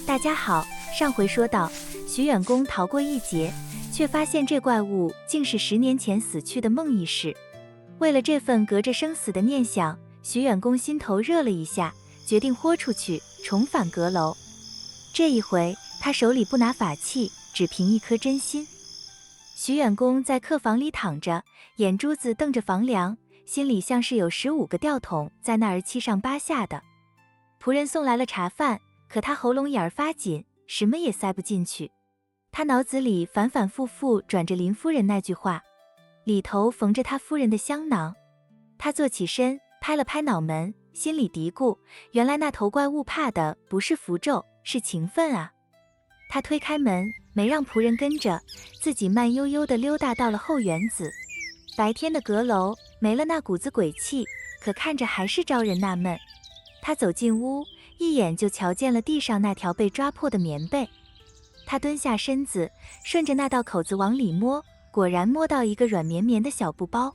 大家好，上回说到，徐远公逃过一劫，却发现这怪物竟是10年前死去的孟义士。为了这份隔着生死的念想，徐远公心头热了一下，决定豁出去，重返阁楼。这一回，他手里不拿法器，只凭一颗真心。徐远公在客房里躺着，眼珠子瞪着房梁，心里像是有15个吊桶在那儿七上八下的。仆人送来了茶饭，可他喉咙眼儿发紧，什么也塞不进去。他脑子里反反复复转着林夫人那句话，里头缝着他夫人的香囊。他坐起身，拍了拍脑门，心里嘀咕，原来那头怪物怕的不是符咒，是情分啊。他推开门，没让仆人跟着，自己慢悠悠地溜达到了后园子。白天的阁楼没了那股子鬼气，可看着还是招人纳闷。他走进屋，一眼就瞧见了地上那条被抓破的棉被。他蹲下身子，顺着那道口子往里摸，果然摸到一个软绵绵的小布包。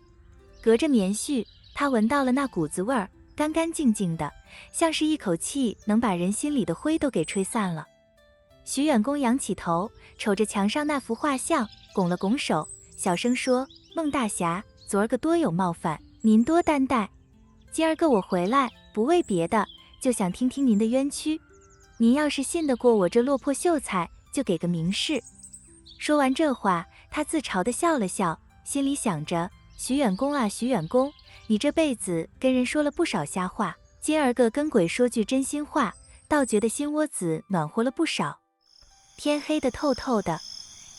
隔着棉絮，他闻到了那股子味儿，干干净净的，像是一口气能把人心里的灰都给吹散了。徐远公仰起头，瞅着墙上那幅画像，拱了拱手，小声说：“孟大侠，昨儿个多有冒犯，您多担待。今儿个我回来，不为别的，就想听听您的冤屈。您要是信得过我这落魄秀才，就给个明示。”说完这话，他自嘲地笑了笑，心里想着：徐远公啊，徐远公，你这辈子跟人说了不少瞎话，今儿个跟鬼说句真心话，倒觉得心窝子暖和了不少。天黑得透透的，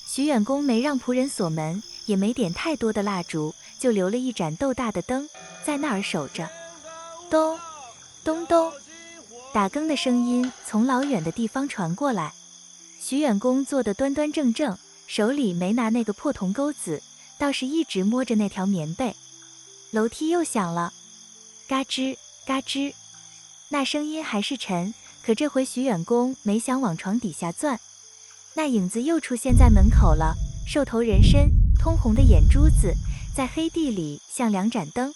徐远公没让仆人锁门，也没点太多的蜡烛，就留了一盏豆大的灯在那儿守着。咚咚咚，打更的声音从老远的地方传过来。徐远公坐得端端正正，手里没拿那个破铜钩子，倒是一直摸着那条棉被。楼梯又响了，嘎吱嘎吱，那声音还是沉，可这回徐远公没想往床底下钻。那影子又出现在门口了，兽头人身，通红的眼珠子，在黑地里像2盏灯。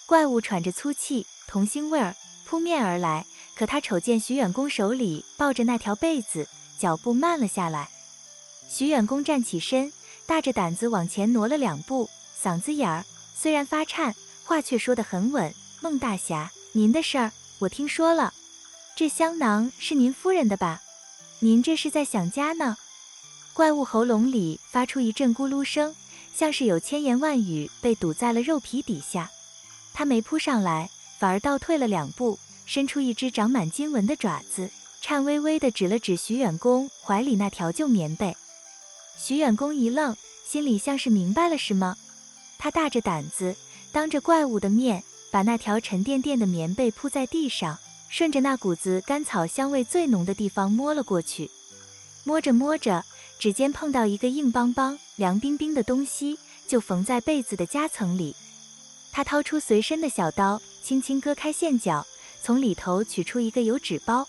怪物喘着粗气，铜腥味儿扑面而来，可他瞅见徐远公手里抱着那条被子，脚步慢了下来。徐远公站起身，大着胆子往前挪了2步，嗓子眼儿虽然发颤，话却说得很稳：“孟大侠，您的事儿我听说了，这香囊是您夫人的吧？您这是在想家呢？”怪物喉咙里发出一阵咕噜声，像是有千言万语被堵在了肉皮底下。他没扑上来，反而倒退了2步，伸出一只长满金纹的爪子，颤巍巍地指了指徐远公怀里那条旧棉被。徐远公一愣，心里像是明白了什么。他大着胆子，当着怪物的面，把那条沉甸甸的棉被铺在地上，顺着那股子干草香味最浓的地方摸了过去。摸着摸着，指尖碰到一个硬邦邦、凉冰冰的东西，就缝在被子的夹层里。他掏出随身的小刀，轻轻割开线角，从里头取出一个油纸包，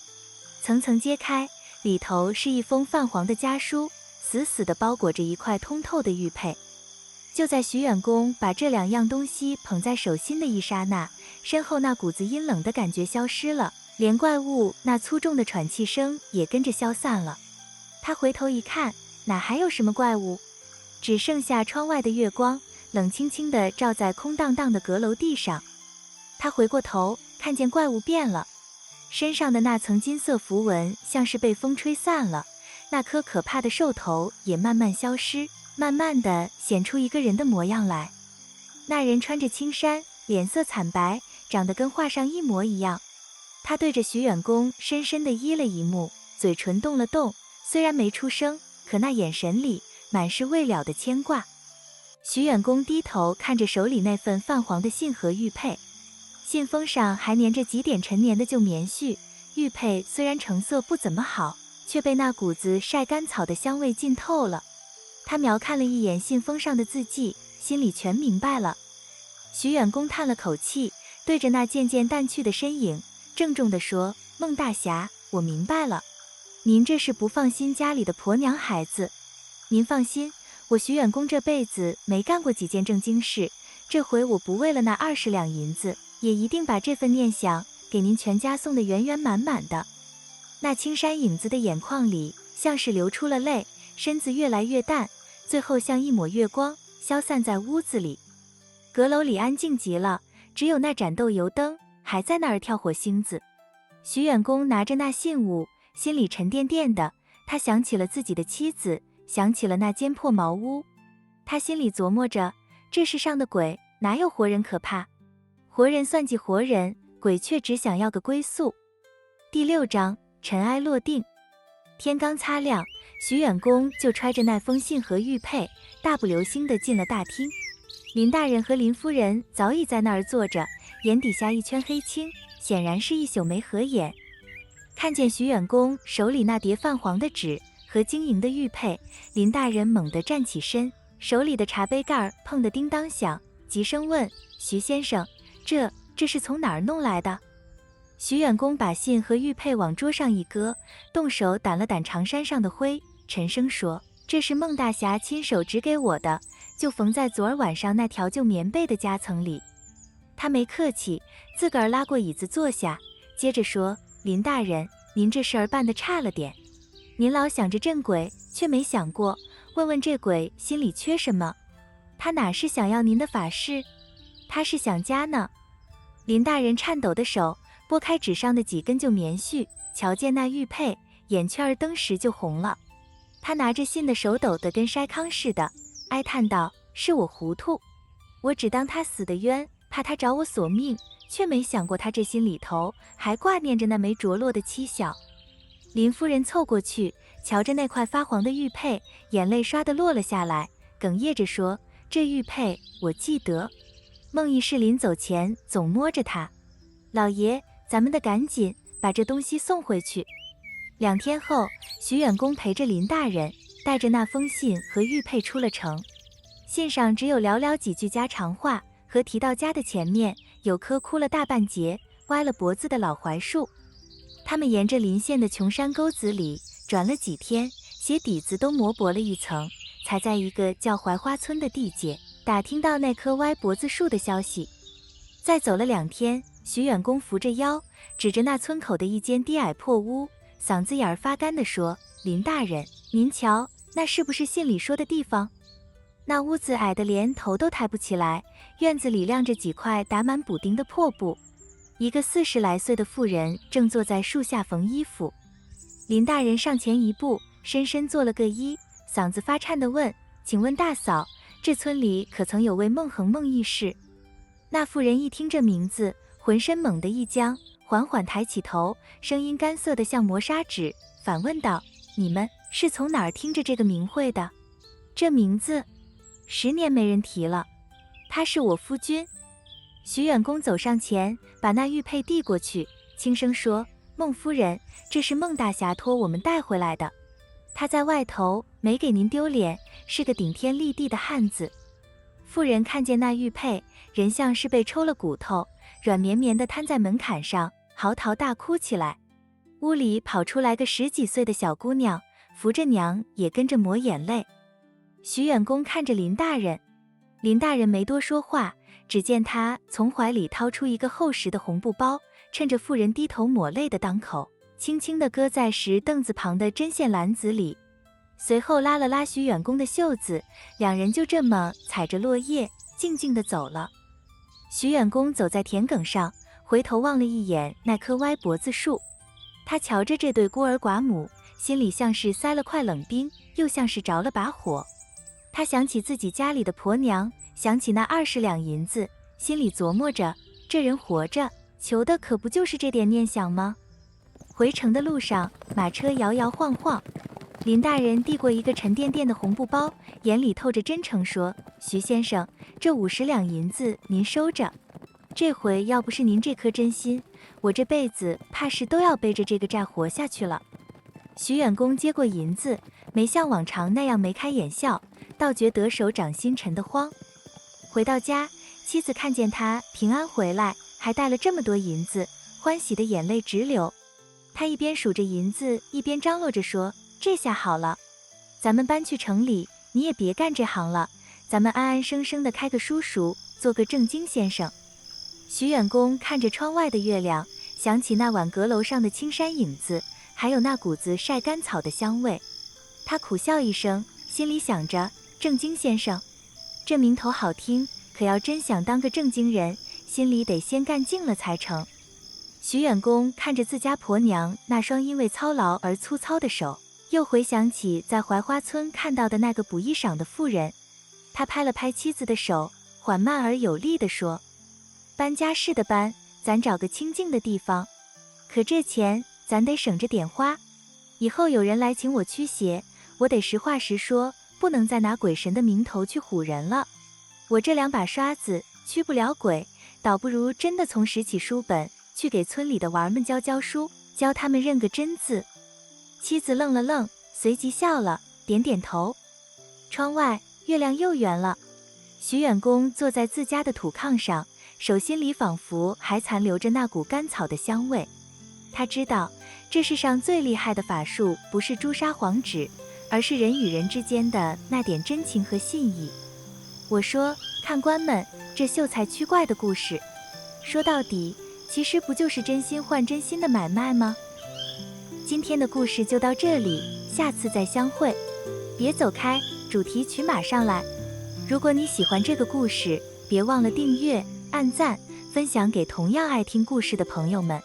层层揭开，里头是一封泛黄的家书，死死地包裹着一块通透的玉佩。就在徐远公把这2样东西捧在手心的一刹那，身后那股子阴冷的感觉消失了，连怪物那粗重的喘气声也跟着消散了。他回头一看，哪还有什么怪物，只剩下窗外的月光，冷清清地照在空荡荡的阁楼地上。他回过头，看见怪物变了，身上的那层金色符文像是被风吹散了，那颗可怕的兽头也慢慢消失，慢慢地显出一个人的模样来。那人穿着青衫，脸色惨白，长得跟画上一模一样。他对着徐远公深深地依了一目，嘴唇动了动，虽然没出声，可那眼神里满是未了的牵挂。徐远公低头看着手里那份泛黄的信和玉佩，信封上还粘着几点陈年的旧棉絮，玉佩虽然成色不怎么好，却被那股子晒干草的香味浸透了。他瞄看了一眼信封上的字迹，心里全明白了。徐远公叹了口气，对着那渐渐淡去的身影，郑重地说：“孟大侠，我明白了。您这是不放心家里的婆娘孩子。您放心，我徐远公这辈子没干过几件正经事，这回我不为了那20两银子，也一定把这份念想给您全家送得圆圆满满的。”那青山影子的眼眶里像是流出了泪，身子越来越淡，最后像一抹月光消散在屋子里。阁楼里安静极了，只有那盏豆油灯还在那儿跳火星子。徐远公拿着那信物，心里沉甸甸的，他想起了自己的妻子，想起了那间破茅屋。他心里琢磨着，这世上的鬼哪有活人可怕？活人算计活人，鬼却只想要个归宿。第6章，尘埃落定。天刚擦亮，徐远公就揣着那封信和玉佩，大步流星地进了大厅。林大人和林夫人早已在那儿坐着，眼底下一圈黑青，显然是一宿没合眼。看见徐远公手里那叠泛黄的纸和晶莹的玉佩，林大人猛地站起身，手里的茶杯盖碰得叮当响，急声问：徐先生，这是从哪儿弄来的？徐远公把信和玉佩往桌上一搁，动手掸了掸长衫上的灰，沉声说：这是孟大侠亲手指给我的，就缝在昨儿晚上那条旧棉被的夹层里。他没客气，自个儿拉过椅子坐下，接着说：林大人，您这事儿办得差了点。您老想着镇鬼，却没想过问问这鬼心里缺什么。他哪是想要您的法事，他是想家呢。林大人颤抖的手拨开纸上的几根旧棉絮，瞧见那玉佩，眼圈儿登时就红了。他拿着信的手抖得跟筛糠似的，哀叹道：是我糊涂，我只当他死得冤，怕他找我索命，却没想过他这心里头还挂念着那枚着落的妻小。林夫人凑过去，瞧着那块发黄的玉佩，眼泪刷地落了下来，哽咽着说：这玉佩我记得，孟义士临走前总摸着它。老爷，咱们得赶紧把这东西送回去。2天后，徐远公陪着林大人，带着那封信和玉佩出了城。信上只有寥寥几句家常话，和提到家的前面有棵枯了大半截、歪了脖子的老槐树。他们沿着邻县的穷山沟子里转了几天，鞋底子都磨薄了一层，才在一个叫槐花村的地界打听到那棵歪脖子树的消息。再走了2天，徐远公扶着腰，指着那村口的一间低矮破屋，嗓子眼儿发干地说：林大人，您瞧，那是不是信里说的地方？那屋子矮得连头都抬不起来，院子里晾着几块打满补丁的破布，一个40来岁的妇人正坐在树下缝衣服。林大人上前一步，深深做了个揖，嗓子发颤地问：请问大嫂，这村里可曾有位孟恒孟义士？那妇人一听这名字，浑身猛地一僵，缓缓抬起头，声音干涩得像磨砂纸，反问道：你们是从哪儿听着这个名讳的？这名字10年没人提了，他是我夫君。徐远公走上前，把那玉佩递过去，轻声说：孟夫人，这是孟大侠托我们带回来的，他在外头没给您丢脸，是个顶天立地的汉子。妇人看见那玉佩，人像是被抽了骨头，软绵绵地瘫在门槛上，嚎啕大哭起来。屋里跑出来个10几岁的小姑娘，扶着娘也跟着抹眼泪。徐远公看着林大人，林大人没多说话，只见他从怀里掏出一个厚实的红布包，趁着妇人低头抹泪的当口，轻轻地搁在石凳子旁的针线篮子里，随后拉了拉徐远公的袖子，两人就这么踩着落叶静静地走了。徐远公走在田埂上，回头望了一眼那棵歪脖子树，他瞧着这对孤儿寡母，心里像是塞了块冷冰，又像是着了把火。他想起自己家里的婆娘，想起那20两银子，心里琢磨着，这人活着求的可不就是这点念想吗？回城的路上，马车摇摇晃晃，林大人递过一个沉甸甸的红布包，眼里透着真诚说：徐先生，这50两银子您收着，这回要不是您这颗真心，我这辈子怕是都要背着这个债活下去了。徐远公接过银子，没像往常那样眉开眼笑，倒觉得手掌心沉得慌。回到家，妻子看见他平安回来，还带了这么多银子，欢喜的眼泪直流。他一边数着银子，一边张罗着说：这下好了，咱们搬去城里，你也别干这行了，咱们安安生生的开个书塾，做个正经先生。徐远公看着窗外的月亮，想起那晚阁楼上的青山影子，还有那股子晒干草的香味。他苦笑一声，心里想着，正经先生，这名头好听，可要真想当个正经人，心里得先干净了才成。徐远公看着自家婆娘那双因为操劳而粗糙的手，又回想起在槐花村看到的那个补衣裳的妇人，他拍了拍妻子的手，缓慢而有力地说：“搬家是的搬，咱找个清静的地方，可这钱咱得省着点花。以后有人来请我驱邪，我得实话实说，不能再拿鬼神的名头去唬人了。我这2把刷子驱不了鬼，倒不如真的从拾起书本，去给村里的娃儿们教书，教他们认个真字。”妻子愣了愣，随即笑了，点点头。窗外月亮又圆了，徐远公坐在自家的土炕上，手心里仿佛还残留着那股干草的香味。他知道，这世上最厉害的法术不是朱砂黄纸，而是人与人之间的那点真情和信义。我说，看官们，这秀才驱怪的故事，说到底，其实不就是真心换真心的买卖吗？今天的故事就到这里，下次再相会。别走开，主题曲马上来。如果你喜欢这个故事，别忘了订阅、按赞、分享给同样爱听故事的朋友们。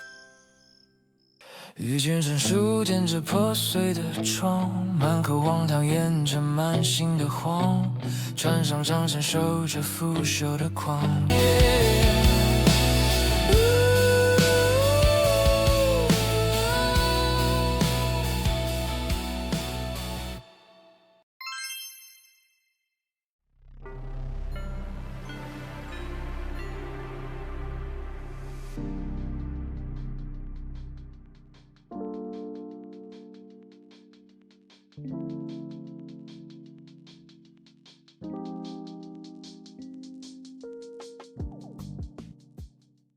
遇见成书店这破碎的窗，满口荒唐沿着满心的慌，穿上长衫守着腐朽的狂。